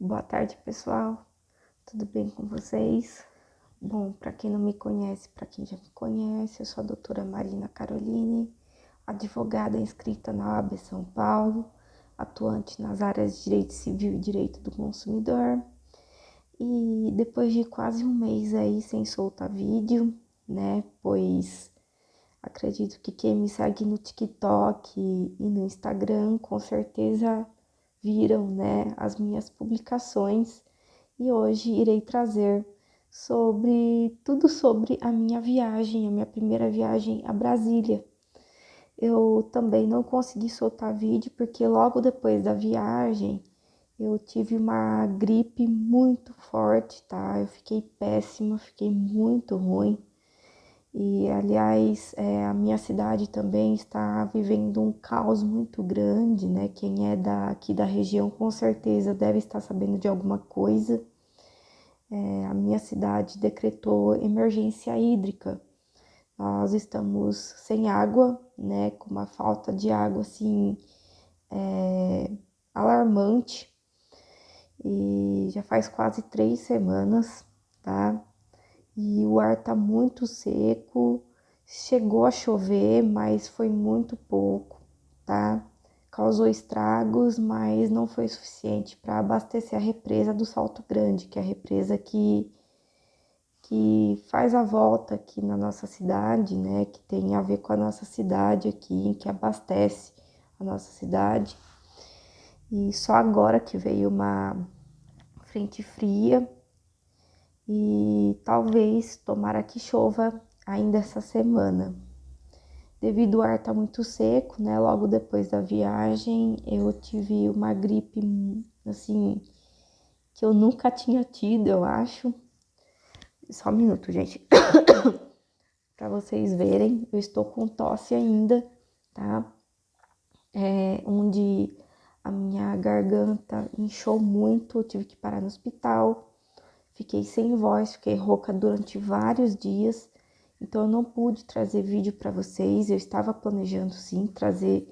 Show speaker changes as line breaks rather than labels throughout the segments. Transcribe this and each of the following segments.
Boa tarde, pessoal. Tudo bem com vocês? Bom, para quem não me conhece, para quem já me conhece, eu sou a doutora Marina Caroline, advogada inscrita na OAB São Paulo, atuante nas áreas de direito civil e direito do consumidor. E depois de quase um mês aí sem soltar vídeo, né? Pois acredito que quem me segue no TikTok e no Instagram com certeza viram, né, as minhas publicações. E hoje irei trazer tudo sobre a minha viagem, a minha primeira viagem a Brasília. Eu também não consegui soltar vídeo porque logo depois da viagem eu tive uma gripe muito forte, tá? Eu fiquei péssima, fiquei muito ruim. E, aliás, a minha cidade também está vivendo um caos muito grande, né? Quem é aqui da região com certeza deve estar sabendo de alguma coisa. A minha cidade decretou emergência hídrica. Nós estamos sem água, né? Com uma falta de água, assim, alarmante. E já faz quase 3 semanas, tá? E o ar tá muito seco. Chegou a chover, mas foi muito pouco, tá? Causou estragos, mas não foi suficiente para abastecer a represa do Salto Grande, que é a represa que faz a volta aqui na nossa cidade, né? Que tem a ver com a nossa cidade aqui, que abastece a nossa cidade. E só agora que veio uma frente fria e talvez, tomara que chova ainda essa semana. Devido ao ar estar muito seco, né? Logo depois da viagem, eu tive uma gripe, assim, que eu nunca tinha tido, eu acho. Só um minuto, gente. Para vocês verem, eu estou com tosse ainda, tá? Onde a minha garganta inchou muito, eu tive que parar no hospital. Fiquei sem voz, fiquei rouca durante vários dias. Então eu não pude trazer vídeo para vocês. Eu estava planejando sim trazer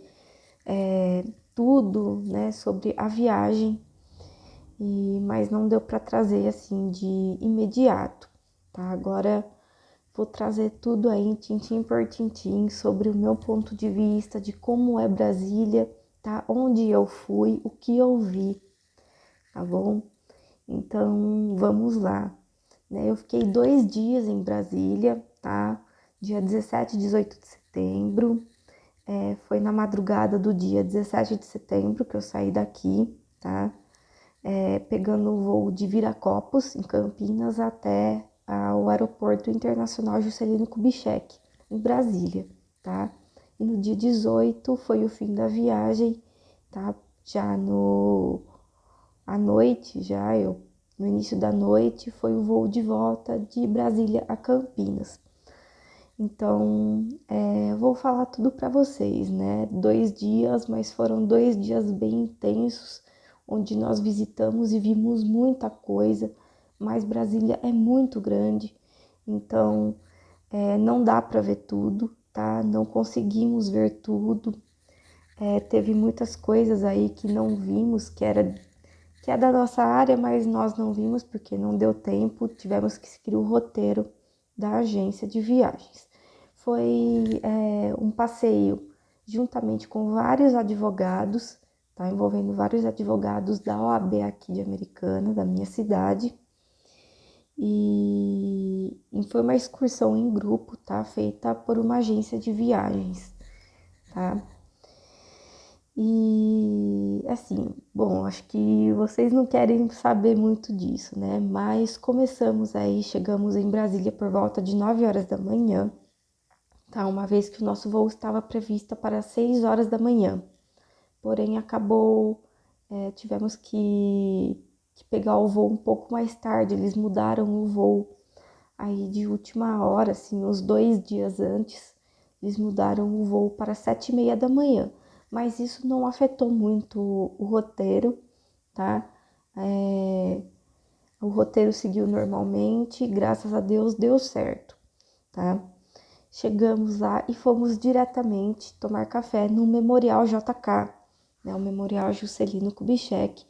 tudo, né, sobre a viagem, mas não deu para trazer assim de imediato, tá? Agora vou trazer tudo aí, tintim por tintim, sobre o meu ponto de vista de como é Brasília, tá? Onde eu fui, o que eu vi, tá bom? Então vamos lá. Eu fiquei 2 dias em Brasília, tá? Dia 17 e 18 de setembro. Foi na madrugada do dia 17 de setembro que eu saí daqui, tá? Pegando o voo de Viracopos, em Campinas, até o Aeroporto Internacional Juscelino Kubitschek, em Brasília, tá? E no dia 18 foi o fim da viagem, tá? Já à noite, no início da noite, foi o voo de volta de Brasília a Campinas. Então, vou falar tudo para vocês, né? 2 dias, mas foram 2 dias bem intensos, onde nós visitamos e vimos muita coisa, mas Brasília é muito grande, então não dá para ver tudo, tá? Não conseguimos ver tudo. Teve muitas coisas aí que não vimos, que é da nossa área, mas nós não vimos porque não deu tempo, tivemos que seguir o roteiro da agência de viagens. Foi um passeio juntamente com vários advogados, tá? Envolvendo vários advogados da OAB aqui de Americana, da minha cidade. E foi uma excursão em grupo, tá? Feita por uma agência de viagens, tá? E assim, bom, acho que vocês não querem saber muito disso, né? Mas começamos aí, chegamos em Brasília por volta de 9 horas da manhã, tá? Uma vez que o nosso voo estava previsto para 6 horas da manhã. Porém, tivemos que pegar o voo um pouco mais tarde, eles mudaram o voo aí de última hora, assim, uns 2 dias antes, eles mudaram o voo para 7h30 da manhã. Mas isso não afetou muito o roteiro, tá? O roteiro seguiu normalmente, graças a Deus deu certo, tá? Chegamos lá e fomos diretamente tomar café no Memorial JK, né? O Memorial Juscelino Kubitschek,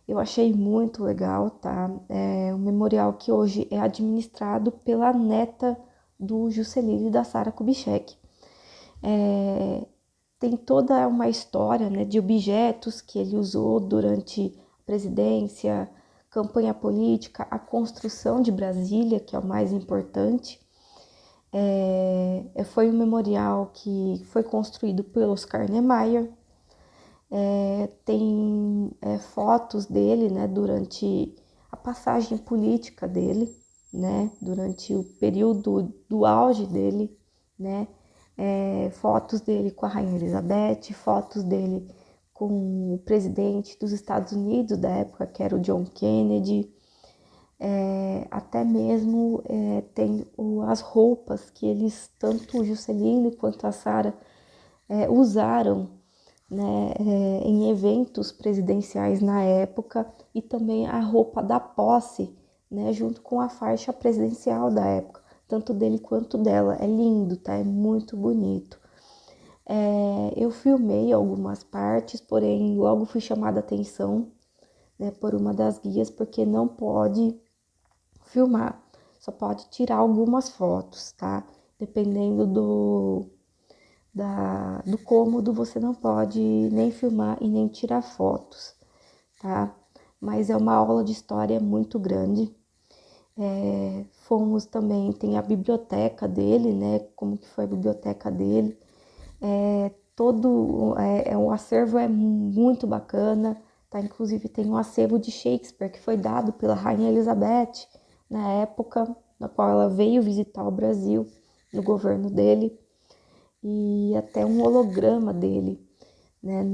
Eu achei muito legal, tá? É um memorial que hoje é administrado pela neta do Juscelino e da Sara Kubitschek. Tem toda uma história, né, de objetos que ele usou durante a presidência, campanha política, a construção de Brasília, que é o mais importante. Foi um memorial que foi construído pelo Oscar Niemeyer. Tem fotos dele, né, durante a passagem política dele, né, durante o período do auge dele, né, fotos dele com a Rainha Elizabeth, fotos dele com o presidente dos Estados Unidos da época, que era o John Kennedy. Até mesmo tem as roupas que eles, tanto o Juscelino quanto a Sara, usaram, né, em eventos presidenciais na época, e também a roupa da posse, né, junto com a faixa presidencial da época, tanto dele quanto dela. É lindo, tá? É muito bonito. Eu filmei algumas partes, porém logo fui chamada a atenção, né, por uma das guias, porque não pode filmar, só pode tirar algumas fotos, tá? Dependendo do cômodo, você não pode nem filmar e nem tirar fotos, tá? Mas é uma aula de história muito grande. Fomos também, tem a biblioteca dele, né? Como que foi a biblioteca dele. O acervo é muito bacana, tá? Inclusive tem um acervo de Shakespeare que foi dado pela Rainha Elizabeth na época na qual ela veio visitar o Brasil, no governo dele, e até um holograma dele, né,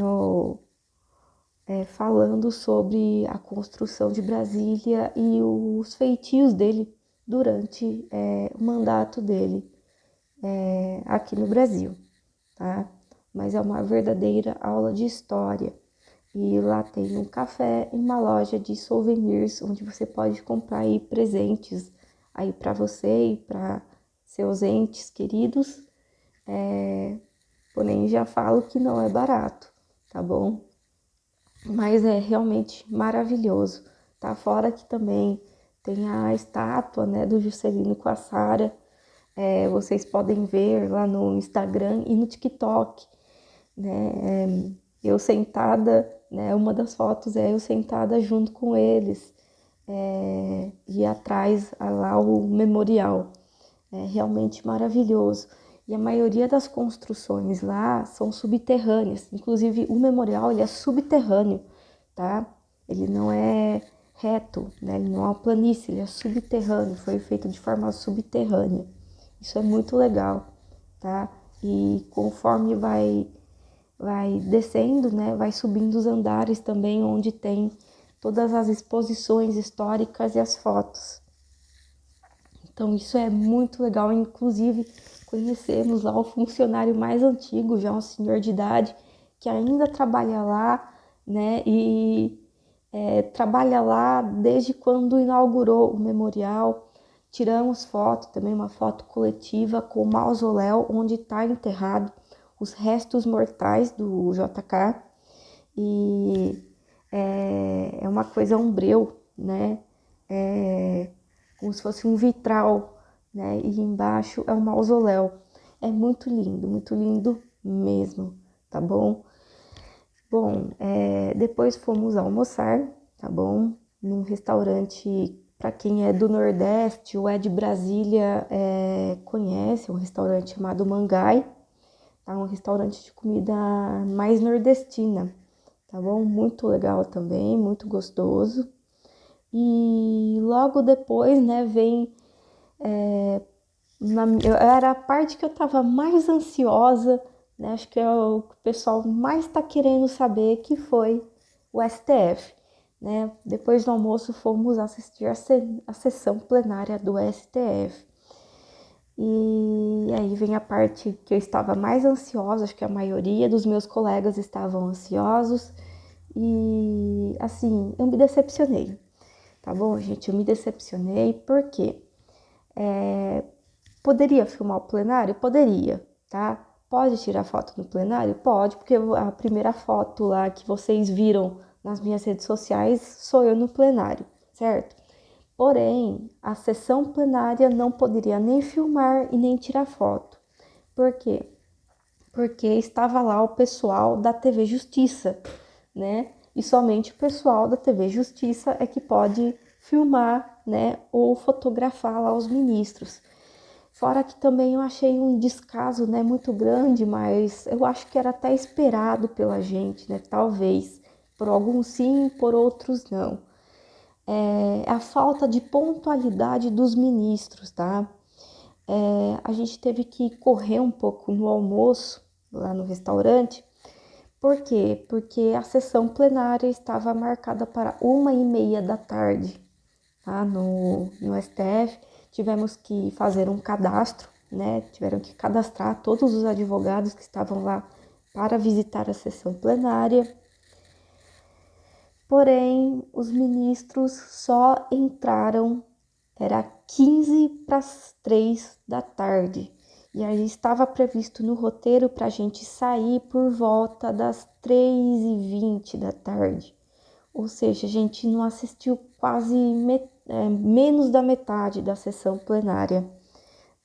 falando sobre a construção de Brasília e os feitios dele durante o mandato dele aqui no Brasil, tá? Mas é uma verdadeira aula de história. E lá tem um café e uma loja de souvenirs, onde você pode comprar aí presentes aí para você e para seus entes queridos. Porém, já falo que não é barato, tá bom? Mas é realmente maravilhoso, tá? Fora que também tem a estátua, né, do Juscelino com a Sara. Vocês podem ver lá no Instagram e no TikTok, né? Eu sentada, né? Uma das fotos é eu sentada junto com eles, e atrás lá o memorial. É realmente maravilhoso. E a maioria das construções lá são subterrâneas. Inclusive o memorial ele é subterrâneo, tá? Ele não é reto, né? Ele não é uma planície, ele é subterrâneo. Foi feito de forma subterrânea. Isso é muito legal, tá? E conforme vai descendo, né? Vai subindo os andares também, onde tem todas as exposições históricas e as fotos. Então isso é muito legal, inclusive conhecemos lá o funcionário mais antigo, já um senhor de idade, que ainda trabalha lá, né? E trabalha lá desde quando inaugurou o memorial. Tiramos foto, também uma foto coletiva com o mausoléu onde está enterrado os restos mortais do JK. E é uma coisa umbreu, né? Como se fosse um vitral, né? E embaixo é um mausoléu. É muito lindo mesmo, tá bom? Bom, depois fomos almoçar, tá bom? Num restaurante, para quem é do Nordeste ou é de Brasília, conhece um restaurante chamado Mangai, tá? Um restaurante de comida mais nordestina, tá bom? Muito legal também, muito gostoso. E logo depois, né, vem era a parte que eu estava mais ansiosa, né? Acho que é o que o pessoal mais está querendo saber, que foi o STF, né? Depois do almoço fomos assistir a sessão plenária do STF. E aí vem a parte que eu estava mais ansiosa, acho que a maioria dos meus colegas estavam ansiosos. E assim, eu me decepcionei, tá bom, gente? Eu me decepcionei porque poderia filmar o plenário? Poderia, tá? Pode tirar foto no plenário? Pode, porque a primeira foto lá que vocês viram nas minhas redes sociais, sou eu no plenário, certo? Porém, a sessão plenária não poderia nem filmar e nem tirar foto. Por quê? Porque estava lá o pessoal da TV Justiça, né? E somente o pessoal da TV Justiça é que pode filmar, né, ou fotografar lá os ministros. Fora que também eu achei um descaso, né, muito grande, mas eu acho que era até esperado pela gente, né, talvez. Por alguns sim, por outros não. É a falta de pontualidade dos ministros, tá? A gente teve que correr um pouco no almoço, lá no restaurante. Por quê? Porque a sessão plenária estava marcada para 1h30 da tarde, tá? No STF. Tivemos que fazer um cadastro, né? Tiveram que cadastrar todos os advogados que estavam lá para visitar a sessão plenária. Porém, os ministros só entraram, era 15 para as 3 da tarde. E aí estava previsto no roteiro para a gente sair por volta das 3h20 da tarde. Ou seja, a gente não assistiu quase menos da metade da sessão plenária,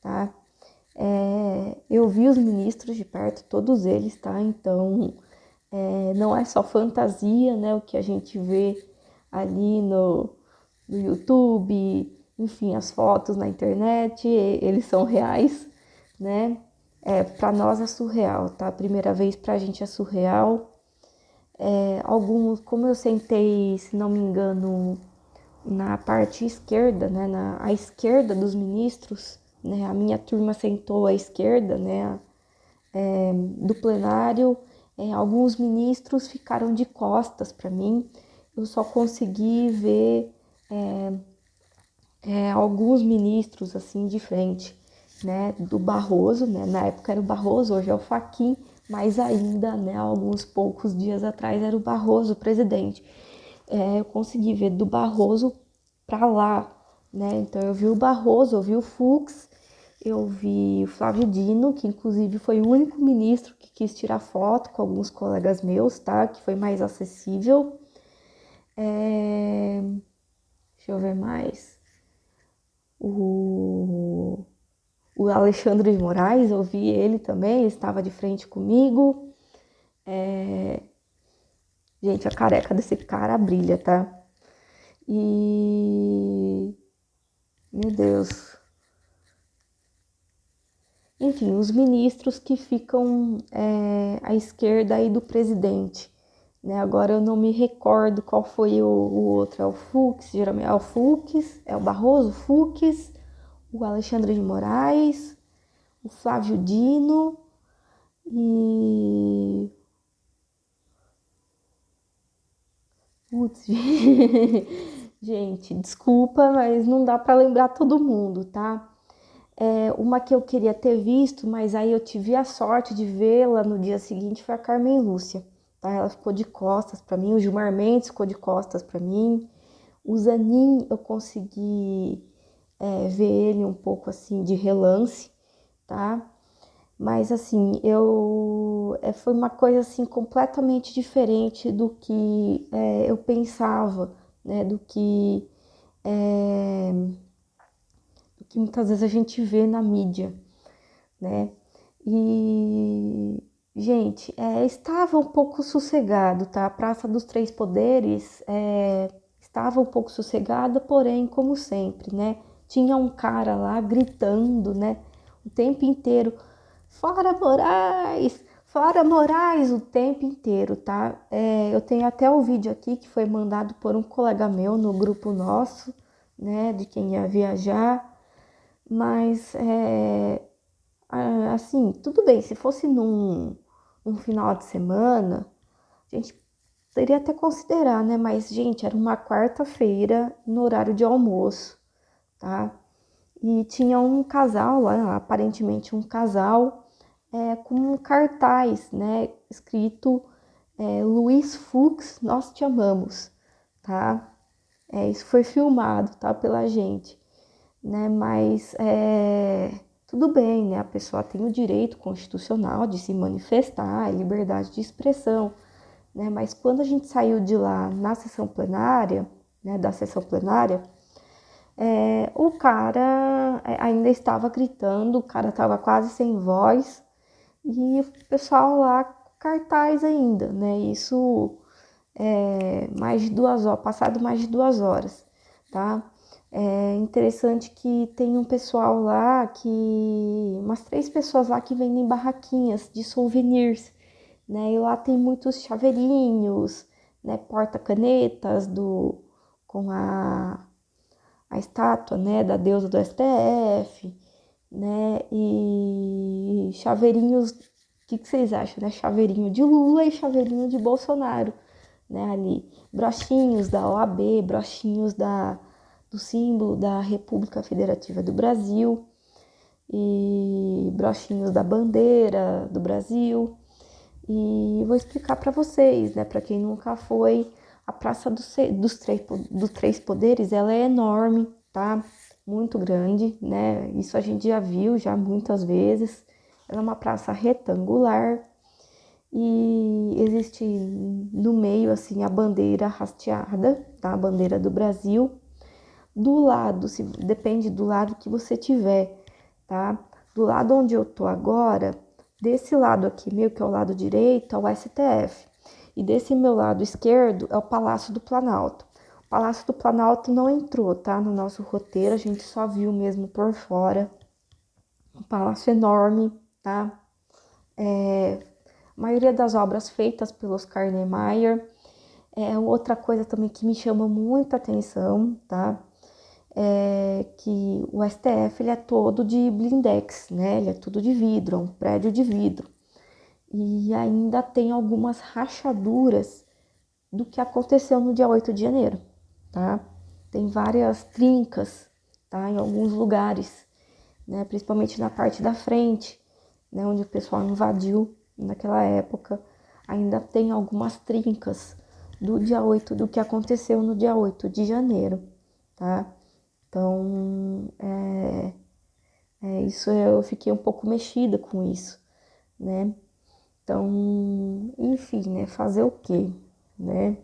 tá? Eu vi os ministros de perto, todos eles, tá? Então, não é só fantasia, né? O que a gente vê ali no YouTube, enfim, as fotos na internet, eles são reais, né? Para nós é surreal, tá? A primeira vez pra gente é surreal. Alguns, como eu sentei, se não me engano, na parte esquerda, né? À esquerda dos ministros, né? A minha turma sentou à esquerda, né? Do plenário, alguns ministros ficaram de costas para mim. Eu só consegui ver alguns ministros assim de frente, né, do Barroso, né, na época era o Barroso, hoje é o Fachin, mas ainda, né, alguns poucos dias atrás era o Barroso, o presidente. Eu consegui ver do Barroso para lá, né, então eu vi o Barroso, eu vi o Fux, eu vi o Flávio Dino, que inclusive foi o único ministro que quis tirar foto com alguns colegas meus, tá, que foi mais acessível. Deixa eu ver mais. O O Alexandre de Moraes, eu vi ele também, ele estava de frente comigo. Gente, a careca desse cara brilha, tá? E. Meu Deus. Enfim, os ministros que ficam à esquerda aí do presidente. Né? Agora eu não me recordo qual foi o outro. É o Fux, geralmente é o Fux, é o Barroso, o Fux, o Alexandre de Moraes, o Flávio Dino e putz, gente, desculpa, mas não dá para lembrar todo mundo, tá? Uma que eu queria ter visto, mas aí eu tive a sorte de vê-la no dia seguinte foi a Carmen Lúcia, tá? Ela ficou de costas para mim, o Gilmar Mendes ficou de costas para mim, o Zanin eu consegui ver ele um pouco assim de relance, tá? Mas assim, foi uma coisa assim completamente diferente do que eu pensava, né? É, do que muitas vezes a gente vê na mídia, né? E, gente, estava um pouco sossegado, tá? A Praça dos Três Poderes estava um pouco sossegada, porém, como sempre, né? Tinha um cara lá gritando, né? O tempo inteiro. Fora Moraes! Fora Moraes! O tempo inteiro, tá? Eu tenho até o vídeo aqui que foi mandado por um colega meu no grupo nosso, né? De quem ia viajar. Mas, assim, tudo bem. Se fosse num final de semana, a gente poderia até considerar, né? Mas, gente, era uma quarta-feira no horário de almoço, tá? E tinha um casal lá, aparentemente um casal, com um cartaz, né, escrito Luiz Fux, nós te amamos, tá? Isso foi filmado, tá, pela gente, né? Mas tudo bem, né? A pessoa tem o direito constitucional de se manifestar, a liberdade de expressão, né? Mas quando a gente saiu de lá na sessão plenária, né, da sessão plenária, o cara ainda estava gritando, o cara estava quase sem voz, e o pessoal lá com cartaz ainda, né? Isso mais de 2 horas, passado mais de 2 horas, tá? É interessante que tem um pessoal lá umas 3 pessoas lá que vendem barraquinhas de souvenirs, né? E lá tem muitos chaveirinhos, né? Porta-canetas com a estátua, né? Da deusa do STF, né? E chaveirinhos, o que vocês acham, né? Chaveirinho de Lula e chaveirinho de Bolsonaro, né? Ali, brochinhos da OAB, brochinhos do símbolo da República Federativa do Brasil e brochinhos da bandeira do Brasil. E vou explicar para vocês, né? Para quem nunca foi, a Praça dos Três Poderes, ela é enorme, tá? Muito grande, né? Isso a gente já viu já muitas vezes. Ela é uma praça retangular e existe no meio assim a bandeira hasteada, tá? A bandeira do Brasil. Do lado, depende do lado que você tiver, tá? Do lado onde eu tô agora, desse lado aqui meu, que é o lado direito, é o STF. E desse meu lado esquerdo é o Palácio do Planalto. O Palácio do Planalto não entrou, tá? No nosso roteiro, a gente só viu mesmo por fora. Um palácio enorme, tá? A maioria das obras feitas pelos Oscar Niemeyer. Outra coisa também que me chama muita atenção, tá? Que o STF ele é todo de blindex, né? Ele é tudo de vidro, é um prédio de vidro. E ainda tem algumas rachaduras do que aconteceu no dia 8 de janeiro, tá? Tem várias trincas, tá? Em alguns lugares, né? Principalmente na parte da frente, né? Onde o pessoal invadiu naquela época. Ainda tem algumas trincas do dia 8, do que aconteceu no dia 8 de janeiro, tá? Então, isso eu fiquei um pouco mexida com isso, né? Então, enfim, né? Fazer o quê, né?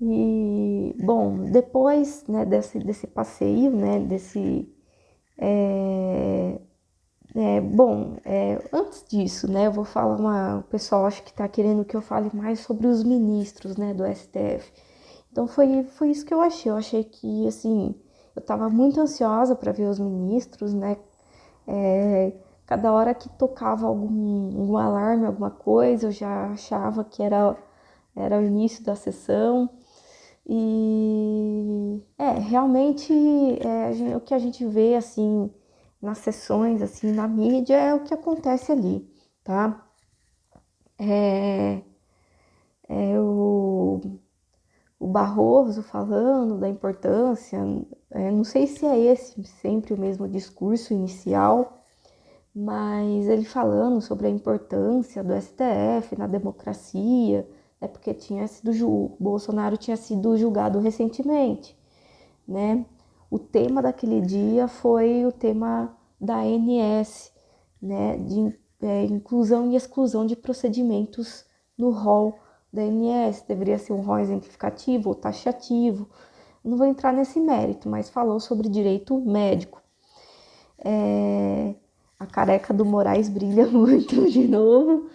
E, bom, depois, né, desse passeio, né, antes disso, né, eu vou falar o pessoal acho que tá querendo que eu fale mais sobre os ministros, né, do STF. Então, foi isso que eu achei que, assim, eu tava muito ansiosa para ver os ministros, né, cada hora que tocava algum alarme, alguma coisa, eu já achava que era o início da sessão. E realmente o que a gente vê assim nas sessões, assim, na mídia é o que acontece ali, tá? É, o Barroso falando da importância, não sei se é esse sempre o mesmo discurso inicial, mas ele falando sobre a importância do STF na democracia, porque Bolsonaro tinha sido julgado recentemente, né? O tema daquele dia foi o tema da ANS, né? De inclusão e exclusão de procedimentos no rol da ANS. Deveria ser um rol exemplificativo ou taxativo. Não vou entrar nesse mérito, mas falou sobre direito médico. A careca do Moraes brilha muito de novo,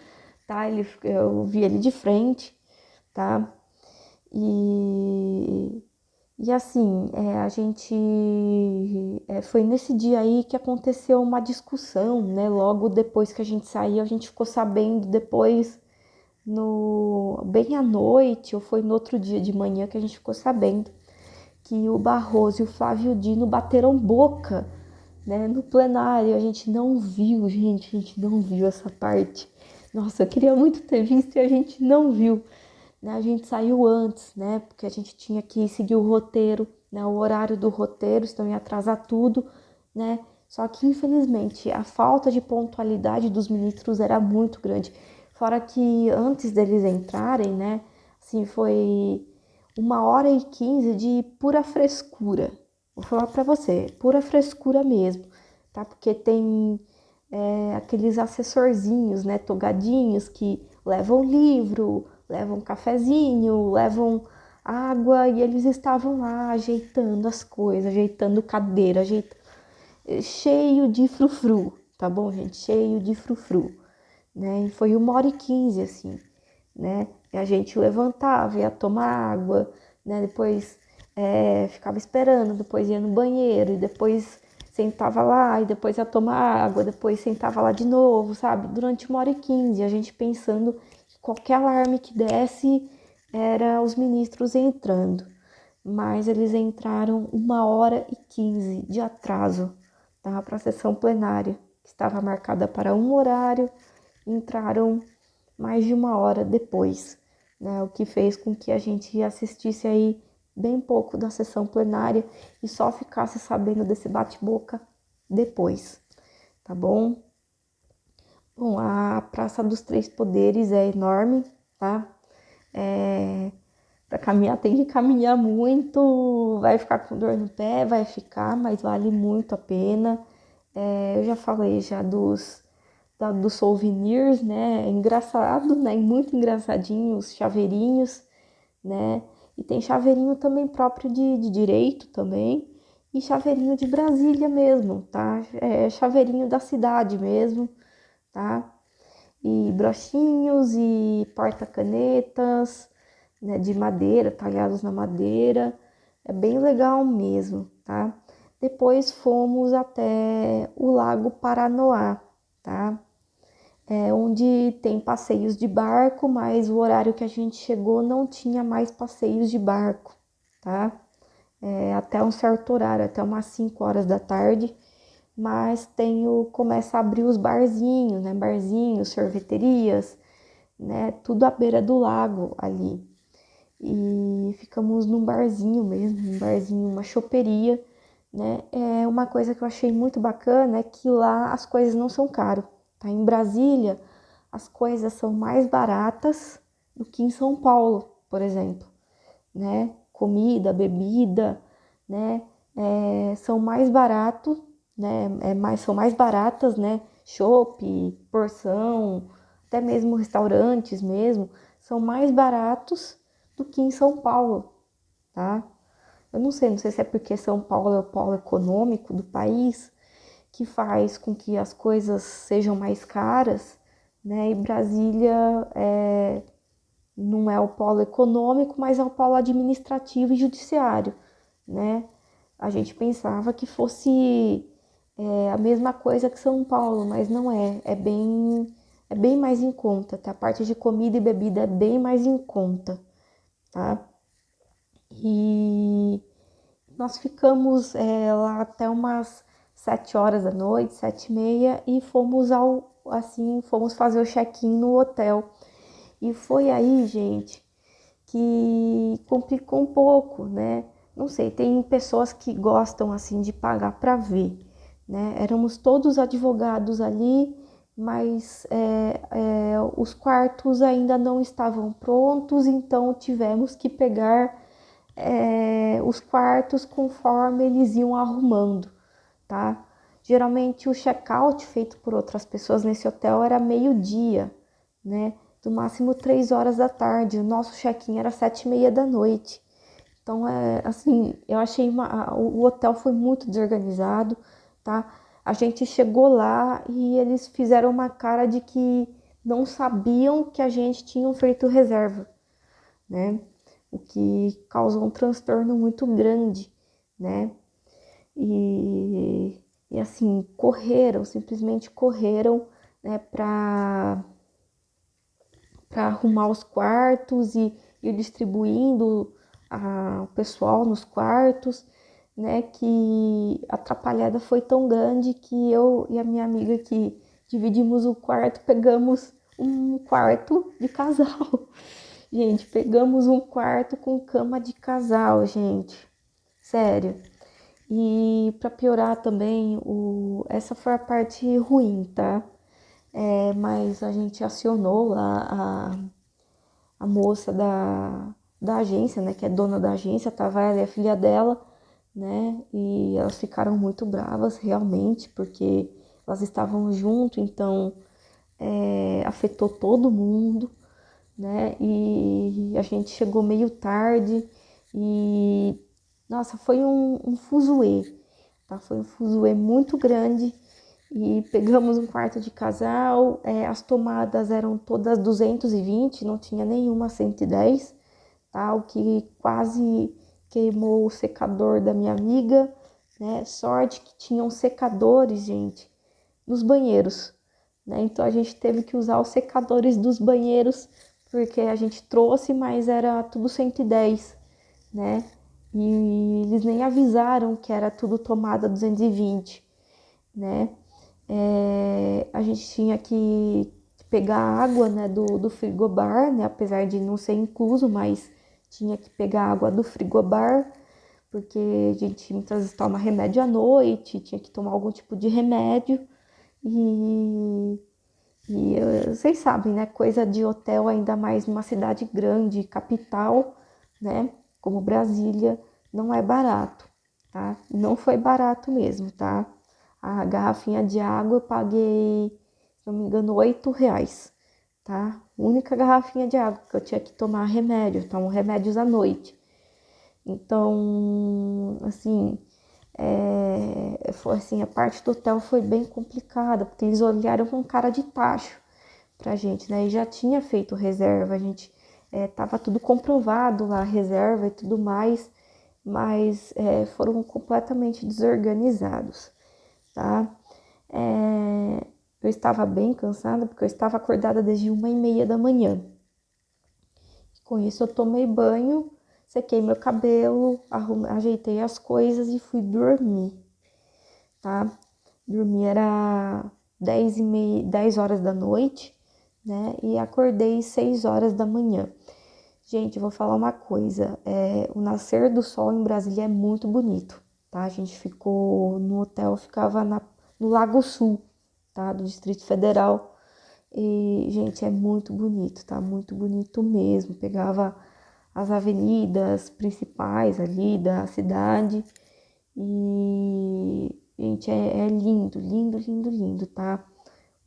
tá? Eu vi ele de frente, tá? E assim, a gente foi nesse dia aí que aconteceu uma discussão, né? Logo depois que a gente saiu, a gente ficou sabendo depois bem à noite, ou foi no outro dia de manhã que a gente ficou sabendo que o Barroso e o Flávio Dino bateram boca, né, no plenário. A gente não viu, gente, a gente não viu essa parte. Nossa, eu queria muito ter visto e a gente não viu. Né? A gente saiu antes, né, porque a gente tinha que seguir o roteiro, né, o horário do roteiro, senão ia atrasar tudo, né. Só que, infelizmente, a falta de pontualidade dos ministros era muito grande. Fora que antes deles entrarem, né, assim, foi 1h15 de pura frescura. Vou falar pra você, pura frescura mesmo, tá? Porque tem aqueles assessorzinhos, né, togadinhos, que levam livro, levam cafezinho, levam água e eles estavam lá ajeitando as coisas, ajeitando cadeira, cheio de frufru, tá bom, gente? Cheio de frufru, né? E foi 1h15, assim, né? E a gente levantava, ia tomar água, né? Depois ficava esperando, depois ia no banheiro, e depois sentava lá, e depois ia tomar água, depois sentava lá de novo, sabe? Durante 1h15, a gente pensando que qualquer alarme que desse era os ministros entrando. Mas eles entraram 1h15 de atraso, tá? Para a sessão plenária, que estava marcada para um horário, entraram mais de 1 hora depois, né? O que fez com que a gente assistisse aí bem pouco da sessão plenária e só ficasse sabendo desse bate-boca depois, tá bom? Bom, a Praça dos Três Poderes é enorme, tá? Para caminhar tem que caminhar muito, vai ficar com dor no pé, vai ficar, mas vale muito a pena. Eu já falei já dos souvenirs, né? É engraçado, né? Muito engraçadinho os chaveirinhos, né? E tem chaveirinho também próprio de direito também, e chaveirinho de Brasília mesmo, tá? Chaveirinho da cidade mesmo, tá? E brochinhos e porta-canetas, né, de madeira, talhados na madeira. É bem legal mesmo, tá? Depois fomos até o Lago Paranoá, tá? Onde tem passeios de barco, mas o horário que a gente chegou não tinha mais passeios de barco, tá? Até um certo horário, até umas 5 horas da tarde, mas começa a abrir os barzinhos, né? Barzinhos, sorveterias, né? Tudo à beira do lago ali. E ficamos num barzinho mesmo, um barzinho, uma choperia, né? Uma coisa que eu achei muito bacana é que lá as coisas não são caras, tá? Em Brasília, as coisas são mais baratas do que em São Paulo, por exemplo, né? Comida, bebida, né? São mais baratos, né? São mais baratas, né? Chopp, porção, até mesmo restaurantes mesmo, são mais baratos do que em São Paulo, tá? Eu não sei se é porque São Paulo é o polo econômico do país, que faz com que as coisas sejam mais caras, né? E Brasília não é o polo econômico, mas é o polo administrativo e judiciário, né? A gente pensava que fosse a mesma coisa que São Paulo, mas não é. É bem mais em conta, tá? A parte de comida e bebida é bem mais em conta, tá? E nós ficamos lá até umas 7 horas da noite, 7h30, e fomos fazer o check-in no hotel. E foi aí, gente, que complicou um pouco, né? Não sei, tem pessoas que gostam assim de pagar para ver, né? Éramos todos advogados ali, mas os quartos ainda não estavam prontos, então tivemos que pegar os quartos conforme eles iam arrumando, tá? Geralmente o check-out feito por outras pessoas nesse hotel era meio-dia, né? Do máximo 3 horas da tarde. O nosso check-in era 7h30 da noite. Então, assim, eu achei o hotel foi muito desorganizado, tá? A gente chegou lá e eles fizeram uma cara de que não sabiam que a gente tinha feito reserva, né? O que causou um transtorno muito grande, né? E assim, simplesmente correram, né, para arrumar os quartos e ir distribuindo o pessoal nos quartos, né, que a atrapalhada foi tão grande que eu e a minha amiga que dividimos o quarto, pegamos um quarto de casal. Gente, pegamos um quarto com cama de casal, gente. Sério. E para piorar também, essa foi a parte ruim, tá? Mas a gente acionou lá a moça da agência, né? Que é dona da agência, tava ela e a filha dela, né? E elas ficaram muito bravas, realmente, porque elas estavam junto, então afetou todo mundo, né? E a gente chegou meio tarde e, nossa, foi um fuzuê, tá? Foi um fuzuê muito grande e pegamos um quarto de casal, as tomadas eram todas 220, não tinha nenhuma 110, tá? O que quase queimou o secador da minha amiga, né? Sorte que tinham secadores, gente, nos banheiros, né? Então a gente teve que usar os secadores dos banheiros, porque a gente trouxe, mas era tudo 110, né? E eles nem avisaram que era tudo tomada 220, né? A gente tinha que pegar água, né, do frigobar, né? Apesar de não ser incluso, mas tinha que pegar água do frigobar, porque a gente muitas vezes toma remédio à noite, tinha que tomar algum tipo de remédio. E, vocês sabem, né? Coisa de hotel, ainda mais numa cidade grande, capital, né? Como Brasília, não é barato, tá? Não foi barato mesmo, tá? A garrafinha de água eu paguei, se não me engano, R$ 8, tá? Única garrafinha de água, que eu tinha que tomar remédio, tomo remédios à noite. Então, assim, foi assim, a parte do hotel foi bem complicada, porque eles olharam com cara de tacho pra gente, né? E já tinha feito reserva, a gente tava tudo comprovado lá, a reserva e tudo mais, mas foram completamente desorganizados, tá? Eu estava bem cansada, porque eu estava acordada desde 1h30 da manhã. Com isso eu tomei banho, sequei meu cabelo, ajeitei as coisas e fui dormir, tá? Dormi era 10h30, 10 horas da noite, né? E acordei 6 horas da manhã. Gente, eu vou falar uma coisa, o nascer do sol em Brasília é muito bonito, tá? A gente ficou no hotel, ficava no Lago Sul, tá? Do Distrito Federal. E, gente, é muito bonito, tá? Muito bonito mesmo. Pegava as avenidas principais ali da cidade e, gente, é lindo, lindo, lindo, lindo, tá?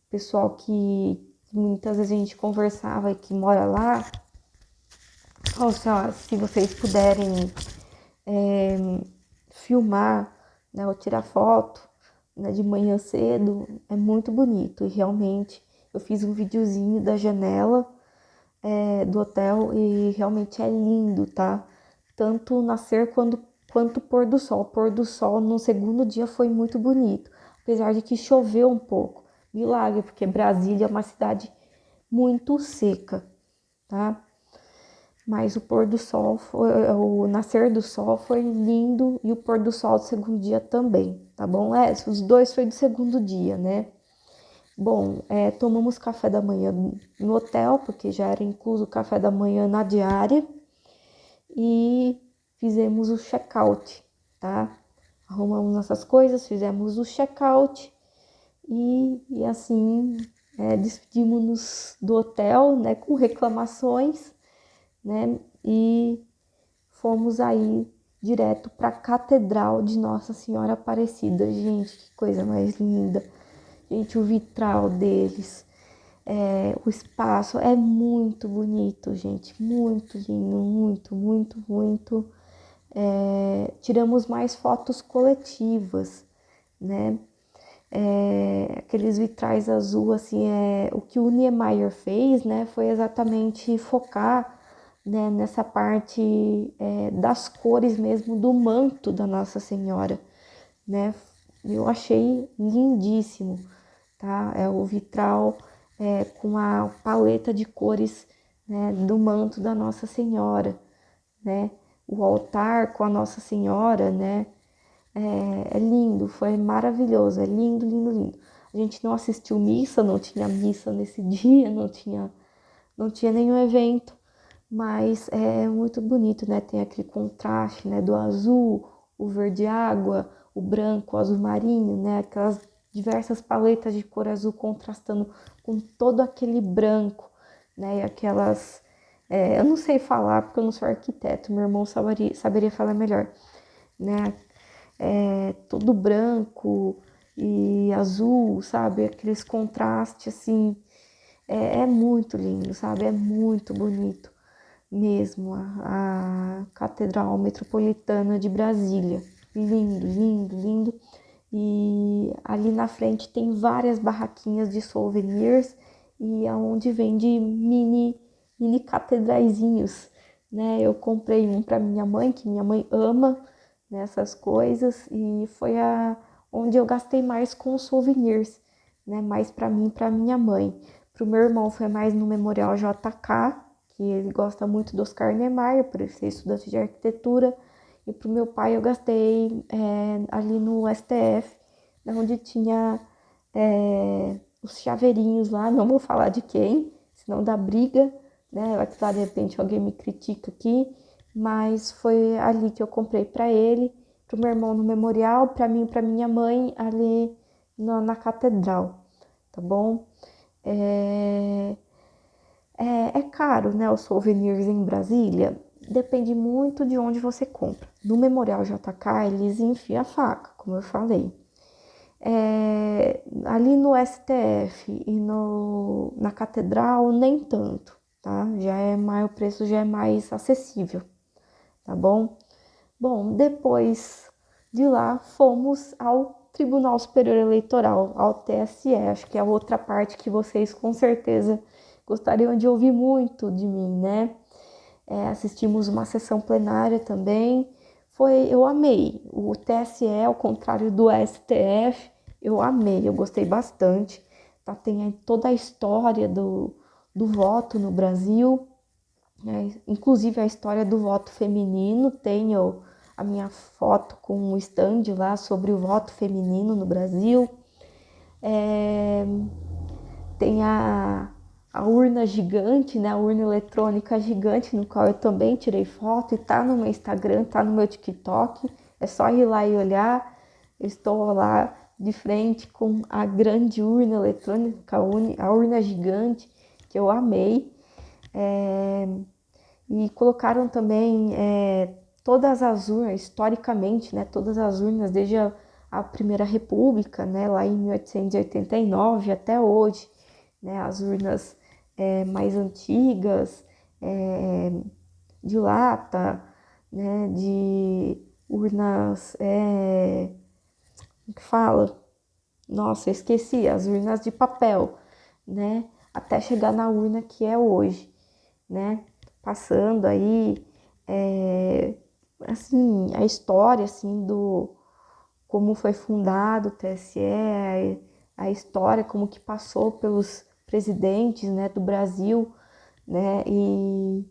O pessoal que muitas vezes a gente conversava e que mora lá, falou assim, ó, se vocês puderem filmar, né, ou tirar foto, né, de manhã cedo, é muito bonito. E realmente eu fiz um videozinho da janela do hotel e realmente é lindo, tá? Tanto o nascer quanto o pôr do sol. O pôr do sol no segundo dia foi muito bonito, apesar de que choveu um pouco. Milagre, porque Brasília é uma cidade muito seca, tá? Mas o pôr do sol, o nascer do sol foi lindo e o pôr do sol do segundo dia também, tá bom? Os dois foi do segundo dia, né? Bom, tomamos café da manhã no hotel, porque já era incluso o café da manhã na diária, e fizemos o check-out, tá? Arrumamos nossas coisas, fizemos o check-out e assim despedimos-nos do hotel, né, com reclamações, né? E fomos aí direto para a Catedral de Nossa Senhora Aparecida. Gente, que coisa mais linda. Gente, o vitral deles, o espaço é muito bonito, gente. Muito lindo, muito, muito, muito. Tiramos mais fotos coletivas, né? Aqueles vitrais azul, assim, o que o Niemeyer fez, né, foi exatamente focar, né, nessa parte das cores mesmo do manto da Nossa Senhora, né? Eu achei lindíssimo, tá? É o vitral com a paleta de cores, né, do manto da Nossa Senhora, né? O altar com a Nossa Senhora, né? É lindo, foi maravilhoso, é lindo, lindo, lindo. A gente não assistiu missa, não tinha missa nesse dia, não tinha nenhum evento, mas é muito bonito, né? Tem aquele contraste, né, do azul, o verde água, o branco, o azul marinho, né? Aquelas diversas paletas de cor azul contrastando com todo aquele branco, né? E aquelas... eu não sei falar porque eu não sou arquiteto, meu irmão saberia falar melhor, né? Todo branco e azul, sabe? Aqueles contrastes, assim, É muito lindo, sabe? É muito bonito mesmo a Catedral Metropolitana de Brasília. Lindo, lindo, lindo. E ali na frente tem várias barraquinhas de souvenirs e aonde vende mini catedraizinhos, né? Eu comprei um para minha mãe, que minha mãe ama nessas coisas, e foi onde eu gastei mais com souvenirs, né? Mais para mim, para minha mãe. Pro meu irmão foi mais no Memorial JK, que ele gosta muito do Oscar Niemeyer, por ele ser estudante de arquitetura. E pro meu pai eu gastei ali no STF, onde tinha os chaveirinhos lá, não vou falar de quem, senão dá briga, né? Vai que lá de repente alguém me critica aqui, mas foi ali que eu comprei para ele, pro meu irmão no Memorial, para mim e para minha mãe ali na Catedral, tá bom? É, é caro, né, os souvenirs em Brasília. Depende muito de onde você compra. No Memorial JK, eles enfiam a faca, como eu falei. Ali no STF e na Catedral, nem tanto, tá? O preço já é mais acessível, tá bom? Bom, depois de lá, fomos ao Tribunal Superior Eleitoral, ao TSE. Acho que é a outra parte que vocês com certeza gostariam de ouvir muito de mim, né? Assistimos uma sessão plenária também. Eu amei. O TSE, ao contrário do STF, eu amei, eu gostei bastante. Tá, tem aí toda a história do voto no Brasil, né? Inclusive a história do voto feminino. Tenho a minha foto com um stand lá sobre o voto feminino no Brasil. Tem a urna gigante, né? A urna eletrônica gigante, no qual eu também tirei foto e tá no meu Instagram, tá no meu TikTok. É só ir lá e olhar. Eu estou lá de frente com a grande urna eletrônica, a urna gigante, que eu amei. E colocaram também todas as urnas, historicamente, né? Todas as urnas, desde a Primeira República, né? Lá em 1889 até hoje, né? As urnas mais antigas, de lata, né? De urnas, como que fala? Nossa, eu esqueci, as urnas de papel, né? Até chegar na urna que é hoje, né? Passando aí, assim, a história, assim, do como foi fundado o TSE, a história, como que passou pelos presidentes, né, do Brasil, né? E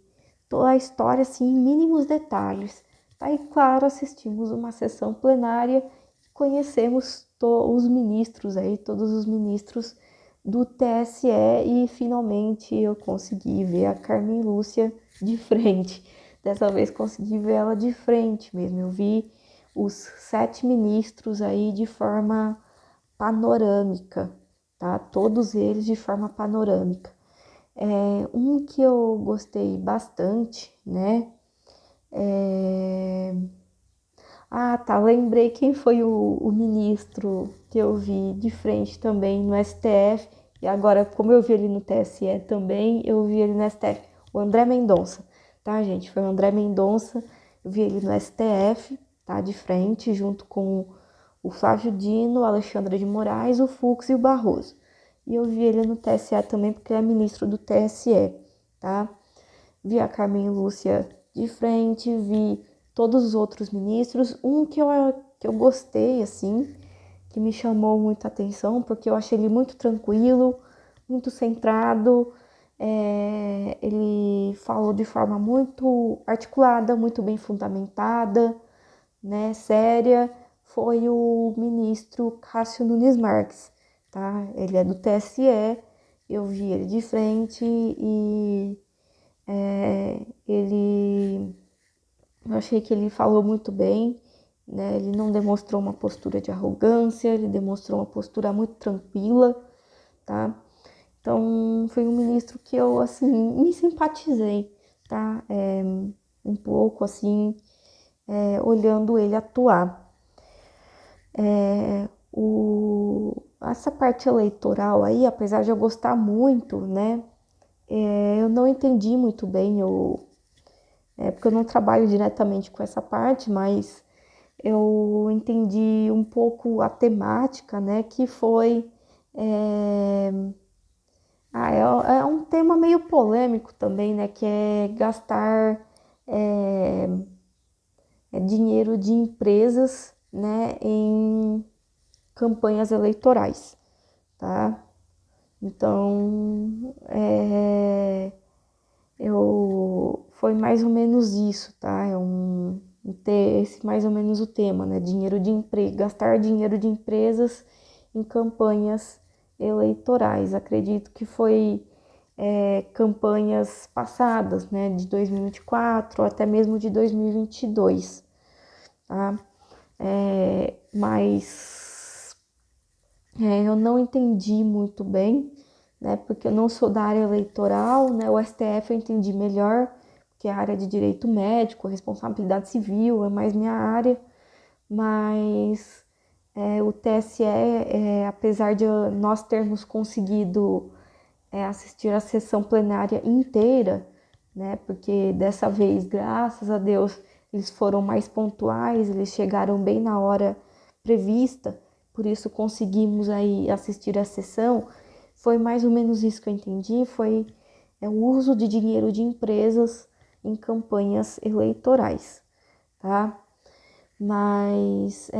toda a história, assim, em mínimos detalhes. Tá? E, claro, assistimos uma sessão plenária, conhecemos os ministros aí, todos os ministros do TSE e finalmente eu consegui ver a Carmen Lúcia de frente. Dessa vez consegui ver ela de frente mesmo. Eu vi os 7 ministros aí de forma panorâmica, tá? Todos eles de forma panorâmica. Um que eu gostei bastante, né? Ah, tá, lembrei quem foi o ministro que eu vi de frente também no STF. E agora, como eu vi ele no TSE também, eu vi ele no STF. O André Mendonça, tá, gente? Foi o André Mendonça. Eu vi ele no STF, tá, de frente, junto com o Flávio Dino, o Alexandre de Moraes, o Fux e o Barroso. E eu vi ele no TSE também, porque ele é ministro do TSE, tá? Vi a Carmen Lúcia de frente, vi todos os outros ministros. Um que eu gostei, assim, que me chamou muita atenção, porque eu achei ele muito tranquilo, muito centrado. Ele falou de forma muito articulada, muito bem fundamentada, né, séria. Foi o ministro Cássio Nunes Marques, tá? Ele é do TSE, eu vi ele de frente e eu achei que ele falou muito bem, né? Ele não demonstrou uma postura de arrogância, ele demonstrou uma postura muito tranquila, tá? Então, foi um ministro que eu, assim, me simpatizei, tá? Um pouco, assim, olhando ele atuar. essa parte eleitoral aí, apesar de eu gostar muito, né? Eu não entendi muito bem, porque eu não trabalho diretamente com essa parte, mas eu entendi um pouco a temática, né? Que foi. É, é um tema meio polêmico também, né? Que é gastar é, dinheiro de empresas, né? Em campanhas eleitorais, tá? Então, foi mais ou menos isso, tá? Esse mais ou menos o tema, né? Gastar dinheiro de empresas em campanhas eleitorais. Acredito que foi campanhas passadas, né? De 2024 ou até mesmo de 2022, tá? Mas eu não entendi muito bem, né? Porque eu não sou da área eleitoral, né? O STF eu entendi melhor, que é a área de direito médico, responsabilidade civil, é mais minha área, mas o TSE, apesar de nós termos conseguido assistir a sessão plenária inteira, né? Porque dessa vez, graças a Deus, eles foram mais pontuais, eles chegaram bem na hora prevista, por isso conseguimos aí assistir a sessão. Foi mais ou menos isso que eu entendi, foi o uso de dinheiro de empresas em campanhas eleitorais, tá? Mas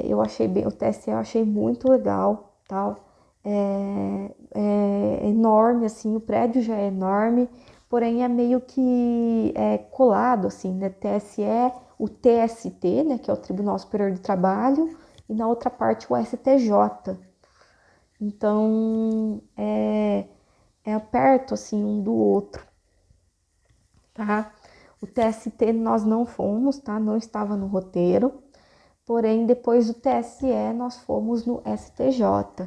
eu achei bem, o TSE eu achei muito legal, tal. É enorme, assim, o prédio já é enorme, porém é meio que colado, assim, né? TSE, o TST, né, que é o Tribunal Superior do Trabalho, e na outra parte o STJ. Então, é perto, assim, um do outro, tá? O TST nós não fomos, tá? Não estava no roteiro. Porém, depois do TSE, nós fomos no STJ.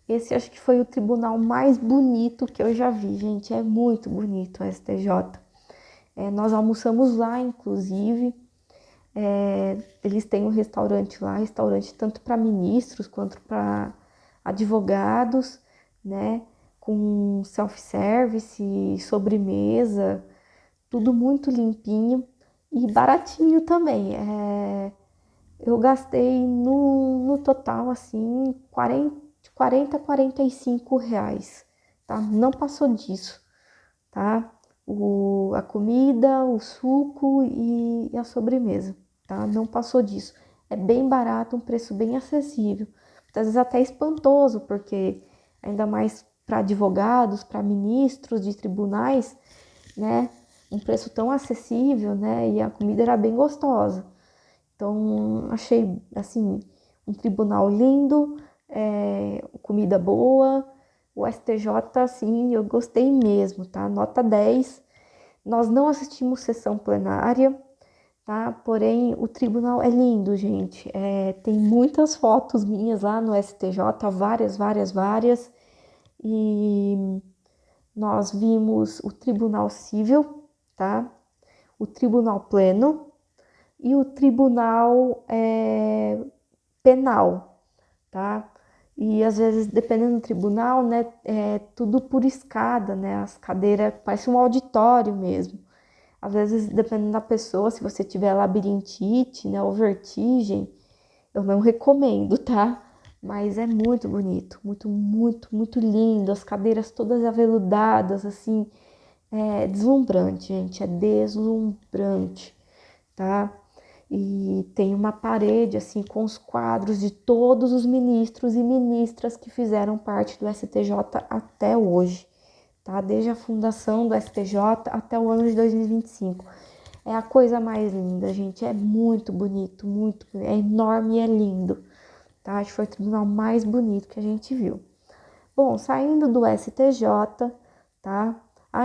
Esse acho que foi o tribunal mais bonito que eu já vi, gente. É muito bonito o STJ. Nós almoçamos lá, inclusive. Eles têm um restaurante lá, restaurante tanto para ministros quanto para advogados, né? Com self-service, sobremesa, tudo muito limpinho e baratinho também. Eu gastei no total, assim, 40 a 45 reais, tá? Não passou disso, tá? A comida, o suco e a sobremesa, tá? Não passou disso. É bem barato, um preço bem acessível. Às vezes até espantoso, porque ainda mais para advogados, para ministros de tribunais, né? Um preço tão acessível, né? E a comida era bem gostosa. Então, achei, assim, um tribunal lindo, comida boa. O STJ, assim, eu gostei mesmo, tá? Nota 10. Nós não assistimos sessão plenária, tá? Porém, o tribunal é lindo, gente. Tem muitas fotos minhas lá no STJ, várias, várias, várias. E nós vimos o tribunal civil, tá? O tribunal pleno e o tribunal penal, tá? E às vezes, dependendo do tribunal, né, é tudo por escada, né? As cadeiras parece um auditório mesmo. Às vezes, dependendo da pessoa, se você tiver labirintite, né, ou vertigem, eu não recomendo, tá? Mas é muito bonito, muito, muito, muito lindo. As cadeiras todas aveludadas, assim, é deslumbrante, gente, é deslumbrante, tá? E tem uma parede assim com os quadros de todos os ministros e ministras que fizeram parte do STJ até hoje, tá? Desde a fundação do STJ até o ano de 2025. É a coisa mais linda, gente. É muito bonito, muito, é enorme e é lindo, tá? Acho que foi o tribunal mais bonito que a gente viu. Bom, saindo do STJ, tá?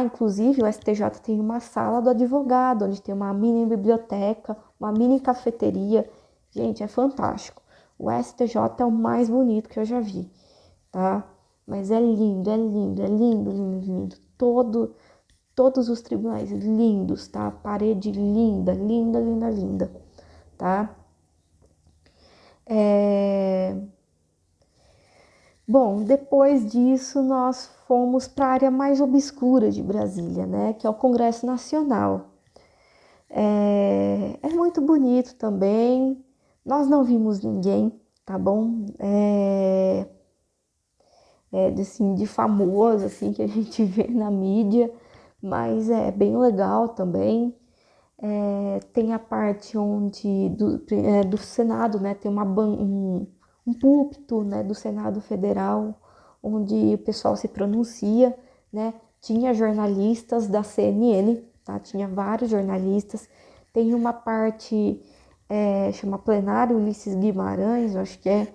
Inclusive o STJ tem uma sala do advogado, onde tem uma mini biblioteca, uma mini cafeteria. Gente, é fantástico. O STJ é o mais bonito que eu já vi, tá? Mas é lindo, é lindo, é lindo, lindo, lindo. Todos os tribunais lindos, tá? Parede linda, linda, linda, linda, tá? Bom, depois disso nós fomos para a área mais obscura de Brasília, né, que é o Congresso Nacional. É muito bonito também. Nós não vimos ninguém, tá bom? Assim, de famoso, assim, que a gente vê na mídia, mas é bem legal também. Tem a parte onde do Senado, né, tem um púlpito, né, do Senado Federal, onde o pessoal se pronuncia, né? Tinha jornalistas da CNN, tá? Tinha vários jornalistas. Tem uma parte, chama Plenário Ulisses Guimarães, eu acho que é,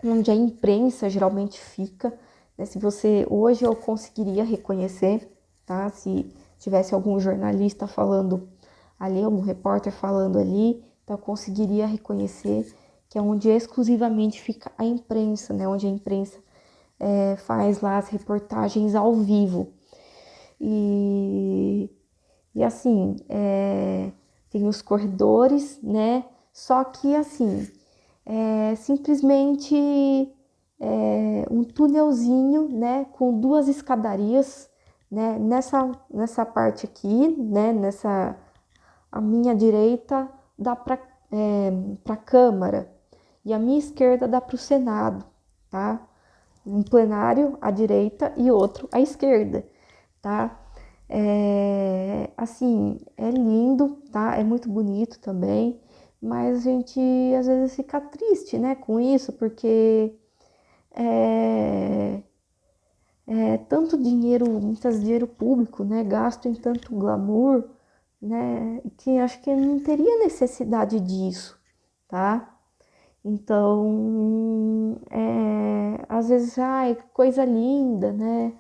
onde a imprensa geralmente fica, né? Se você, hoje eu conseguiria reconhecer, tá? Se tivesse algum jornalista falando ali, algum repórter falando ali, então eu conseguiria reconhecer que é onde exclusivamente fica a imprensa, né? Onde a imprensa faz lá as reportagens ao vivo. E, e assim, tem os corredores, né? Só que assim, simplesmente um túnelzinho, né? Com duas escadarias, né? Nessa parte aqui, né? A minha direita dá para a Câmara e a minha esquerda dá para o Senado, tá? Um plenário à direita e outro à esquerda, tá? Assim, é lindo, tá? É muito bonito também, mas a gente às vezes fica triste, né, com isso, porque é, tanto dinheiro, muitas dinheiro público, né, gasto em tanto glamour, né, que acho que não teria necessidade disso, tá? Então, às vezes, ai, coisa linda, né?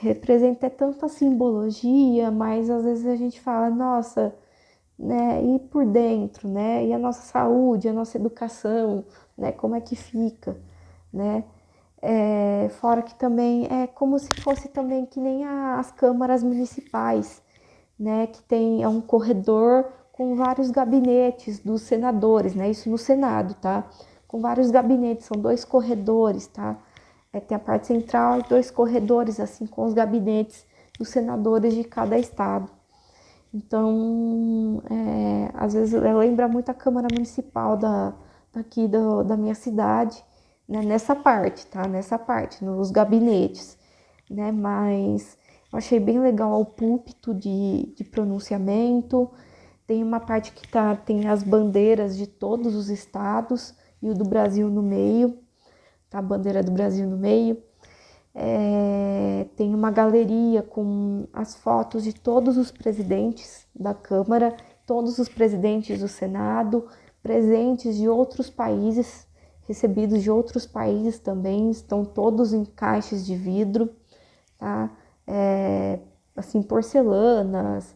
Representa tanta simbologia, mas às vezes a gente fala, nossa, né? E por dentro, né? E a nossa saúde, a nossa educação, né? Como é que fica, né? Fora que também é como se fosse também que nem as câmaras municipais, né? Que tem um corredor com vários gabinetes dos senadores, né? Isso no Senado, tá? Com vários gabinetes, são dois corredores, tá? Tem a parte central e dois corredores, assim, com os gabinetes dos senadores de cada estado. Então, às vezes lembra muito a Câmara Municipal daqui da minha cidade, né? Nessa parte, tá? Nessa parte, nos gabinetes, né? Mas eu achei bem legal o púlpito de pronunciamento. Tem uma parte que tem as bandeiras de todos os estados e o do Brasil no meio, tá? A bandeira do Brasil no meio. Tem uma galeria com as fotos de todos os presidentes da Câmara, todos os presidentes do Senado, presentes de outros países, recebidos de outros países também, estão todos em caixas de vidro, tá? Assim, porcelanas,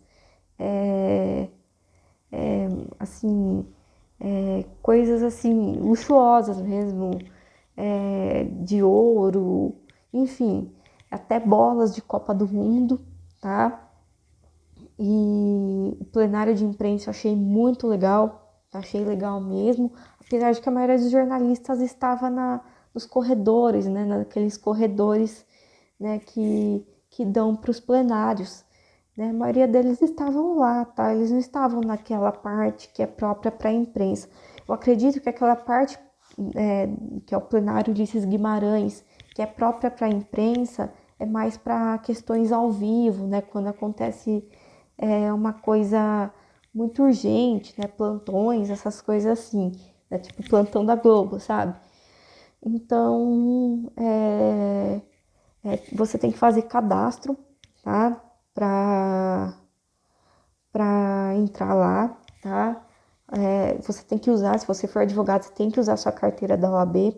assim, coisas assim, luxuosas mesmo, de ouro, enfim, até bolas de Copa do Mundo, tá? E o plenário de imprensa eu achei muito legal, achei legal mesmo, apesar de que a maioria dos jornalistas estava nos corredores, né? Naqueles corredores, né, que dão para os plenários, né? A maioria deles estavam lá, tá? Eles não estavam naquela parte que é própria para a imprensa. Eu acredito que aquela parte que é o plenário Ulisses Guimarães, que é própria para a imprensa, é mais para questões ao vivo, né? Quando acontece uma coisa muito urgente, né? Plantões, essas coisas assim, né? Tipo plantão da Globo, sabe? Então, você tem que fazer cadastro, tá? Para entrar lá, tá? Você tem que usar, se você for advogado, você tem que usar sua carteira da OAB,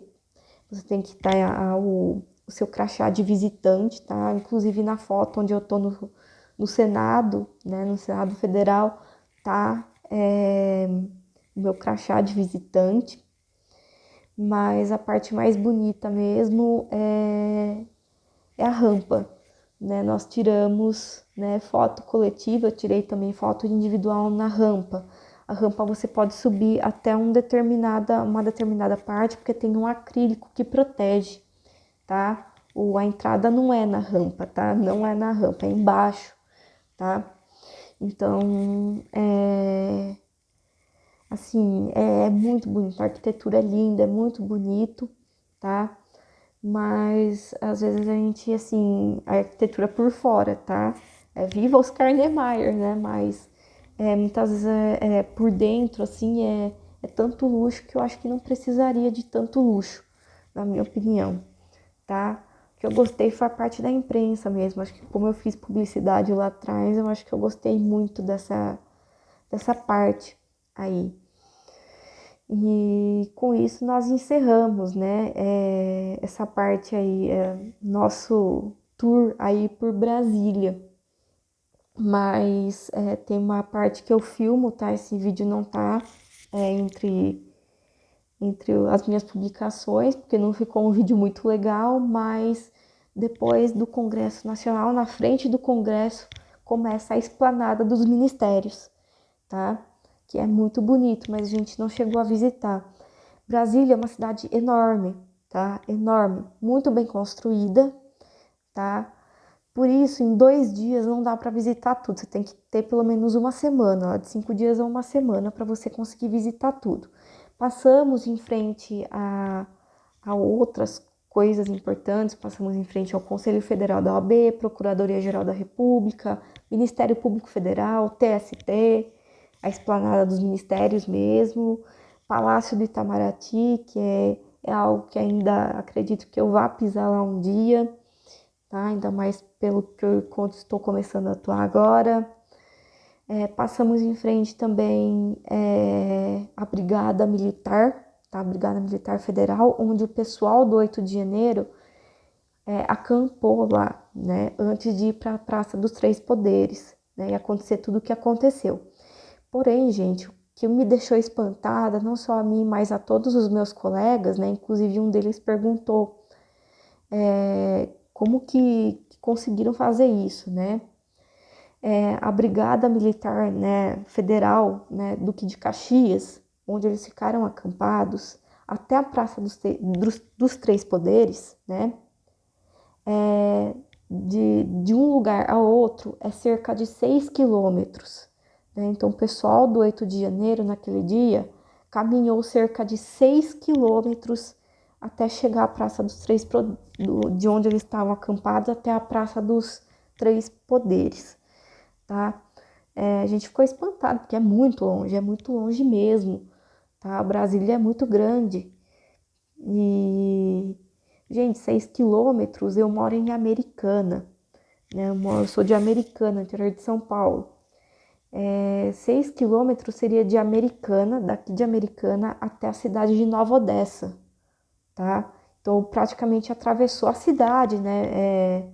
você tem que estar o seu crachá de visitante, tá? Inclusive na foto onde eu tô no Senado, né? No Senado Federal, tá? O meu crachá de visitante. Mas a parte mais bonita mesmo é a rampa, né? Nós tiramos, né, foto coletiva, eu tirei também foto individual na rampa, A rampa você pode subir até uma determinada parte, porque tem um acrílico que protege, tá? A entrada não é na rampa, tá? Não é na rampa, é embaixo, tá? Então, assim, é muito bonito, a arquitetura é linda, é muito bonito, tá? Mas, às vezes, a gente, assim, a arquitetura por fora, tá? Viva Oscar Niemeyer, né? Mas, muitas vezes, por dentro, assim, é tanto luxo que eu acho que não precisaria de tanto luxo, na minha opinião, tá? O que eu gostei foi a parte da imprensa mesmo. Acho que como eu fiz publicidade lá atrás, eu acho que eu gostei muito dessa parte aí. E com isso nós encerramos, né, essa parte aí, nosso tour aí por Brasília. Mas tem uma parte que eu filmo, tá? Esse vídeo não tá entre as minhas publicações, porque não ficou um vídeo muito legal, mas depois do Congresso Nacional, na frente do Congresso, começa a esplanada dos ministérios, tá? Que é muito bonito, mas a gente não chegou a visitar. Brasília é uma cidade enorme, tá? Enorme, muito bem construída, tá? Por isso, em 2 dias não dá para visitar tudo. Você tem que ter pelo menos uma semana, de 5 dias a uma semana, para você conseguir visitar tudo. Passamos em frente a outras coisas importantes, passamos em frente ao Conselho Federal da OAB, Procuradoria-Geral da República, Ministério Público Federal, TST, a esplanada dos ministérios mesmo, Palácio do Itamaraty, que é algo que ainda acredito que eu vá pisar lá um dia, tá? Ainda mais pelo que eu estou começando a atuar agora. Passamos em frente também a Brigada Militar, tá? A Brigada Militar Federal, onde o pessoal do 8 de janeiro acampou lá, né? Antes de ir para a Praça dos Três Poderes, né? E acontecer tudo o que aconteceu. Porém, gente, o que me deixou espantada, não só a mim, mas a todos os meus colegas, né? Inclusive um deles perguntou como que conseguiram fazer isso, né? A Brigada Militar, né, Federal, né, Duque de Caxias, onde eles ficaram acampados, até a Praça dos Três Poderes, né? De um lugar ao outro é cerca de 6 quilômetros. Né? Então, o pessoal do 8 de janeiro, naquele dia, caminhou cerca de 6 quilômetros até chegar à Praça dos de onde eles estavam acampados, até a Praça dos Três Poderes, tá? A gente ficou espantado, porque é muito longe mesmo, tá? Brasília é muito grande. E, gente, 6 quilômetros, eu moro em Americana, né? Eu sou de Americana, interior de São Paulo. 6 quilômetros seria de Americana, daqui de Americana até a cidade de Nova Odessa, tá? Então, praticamente atravessou a cidade, né?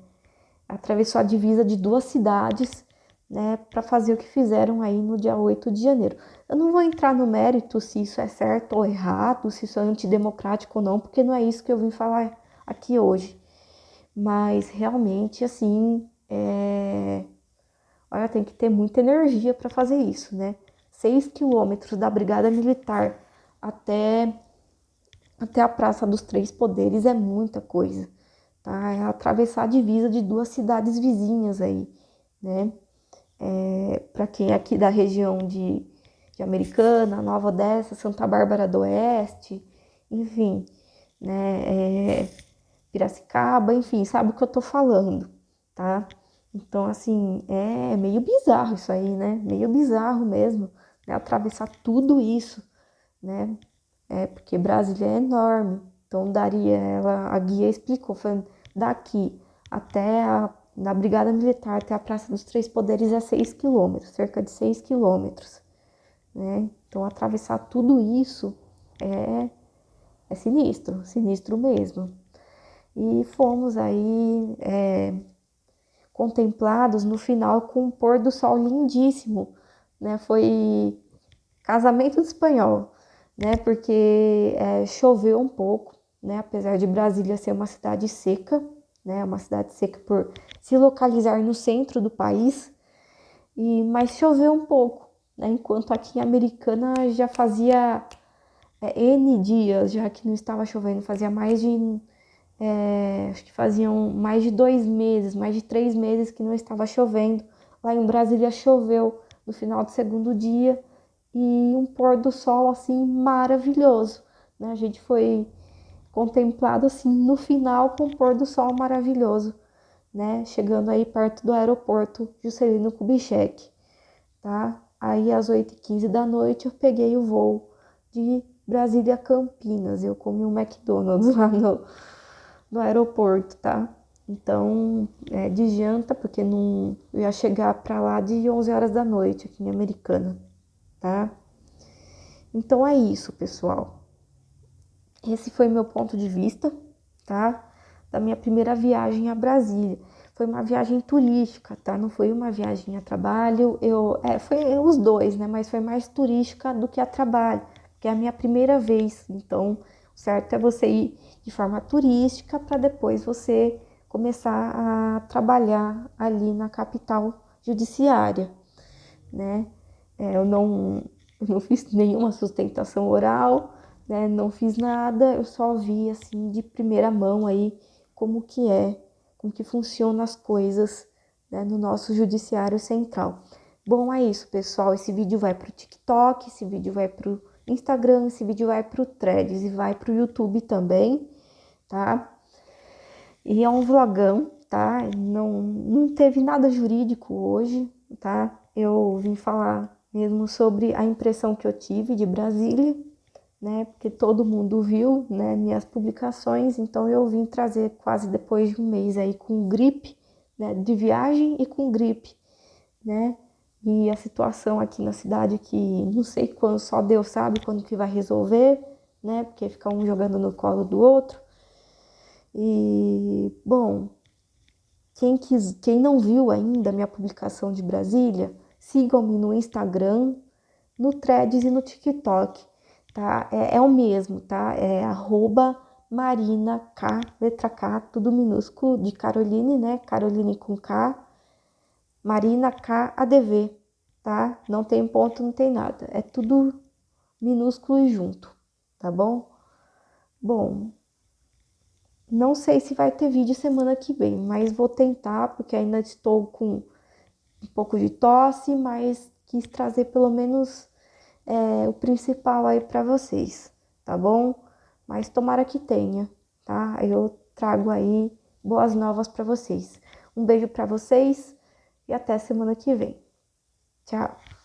Atravessou a divisa de duas cidades, né? Para fazer o que fizeram aí no dia 8 de janeiro. Eu não vou entrar no mérito se isso é certo ou errado, se isso é antidemocrático ou não, porque não é isso que eu vim falar aqui hoje. Mas realmente, assim, olha, tem que ter muita energia para fazer isso, né? 6 quilômetros da Brigada Militar até a Praça dos Três Poderes é muita coisa, tá? É atravessar a divisa de duas cidades vizinhas aí, né? Para quem é aqui da região de Americana, Nova Odessa, Santa Bárbara do Oeste, enfim, né? Piracicaba, enfim, sabe o que eu tô falando, tá? Então, assim, é meio bizarro isso aí, né? Meio bizarro mesmo, né? Atravessar tudo isso, né? Porque Brasília é enorme, então a guia explicou, falando, daqui até na Brigada Militar, até a Praça dos Três Poderes é 6 quilômetros, cerca de 6 quilômetros, né? Então, atravessar tudo isso é sinistro, sinistro mesmo. E fomos aí contemplados no final com um pôr do sol lindíssimo, né? Foi casamento do espanhol, né? Porque choveu um pouco, né? Apesar de Brasília ser uma cidade seca, né? Uma cidade seca por se localizar no centro do país, mas choveu um pouco, né? Enquanto aqui em Americana já fazia N dias já que não estava chovendo, fazia mais de, acho que faziam mais de 2 meses, mais de 3 meses que não estava chovendo. Lá em Brasília choveu no final do segundo dia e um pôr do sol assim maravilhoso, né? A gente foi contemplado assim no final com um pôr do sol maravilhoso, né? Chegando aí perto do aeroporto Juscelino Kubitschek, tá? Aí às 8h15 da noite eu peguei o voo de Brasília a Campinas. Eu comi um McDonald's lá no aeroporto, tá? Então, de janta, porque não, eu ia chegar pra lá de 11 horas da noite aqui em Americana, tá? Então é isso, pessoal. Esse foi meu ponto de vista, tá? Da minha primeira viagem a Brasília. Foi uma viagem turística, tá? Não foi uma viagem a trabalho. Foi os dois, né? Mas foi mais turística do que a trabalho, porque é a minha primeira vez. Então, o certo é você ir de forma turística para depois você começar a trabalhar ali na capital judiciária, né? Eu não fiz nenhuma sustentação oral, né? Não fiz nada, eu só vi assim de primeira mão aí como que funcionam as coisas, né, no nosso judiciário central. Bom, é isso, pessoal. Esse vídeo vai para o TikTok, esse vídeo vai para o Instagram, esse vídeo vai para o Threads e vai para o YouTube também, tá? E é um vlogão, tá? Não teve nada jurídico hoje, tá? Eu vim falar mesmo sobre a impressão que eu tive de Brasília, né? Porque todo mundo viu, né, minhas publicações, então eu vim trazer quase depois de um mês aí com gripe, né, de viagem e com gripe, né? E a situação aqui na cidade que não sei quando, só Deus sabe quando que vai resolver, né? Porque fica um jogando no colo do outro. E, bom, quem não viu ainda a minha publicação de Brasília, sigam-me no Instagram, no Threads e no TikTok, tá? É o mesmo, tá? É @Marina K, letra K, tudo minúsculo, de Caroline, né? Caroline com K, Marina K ADV, tá? Não tem ponto, não tem nada. É tudo minúsculo e junto, tá bom? Bom, não sei se vai ter vídeo semana que vem, mas vou tentar, porque ainda estou com um pouco de tosse, mas quis trazer pelo menos o principal aí para vocês, tá bom? Mas tomara que tenha, tá? Eu trago aí boas novas para vocês. Um beijo para vocês e até semana que vem. Tchau!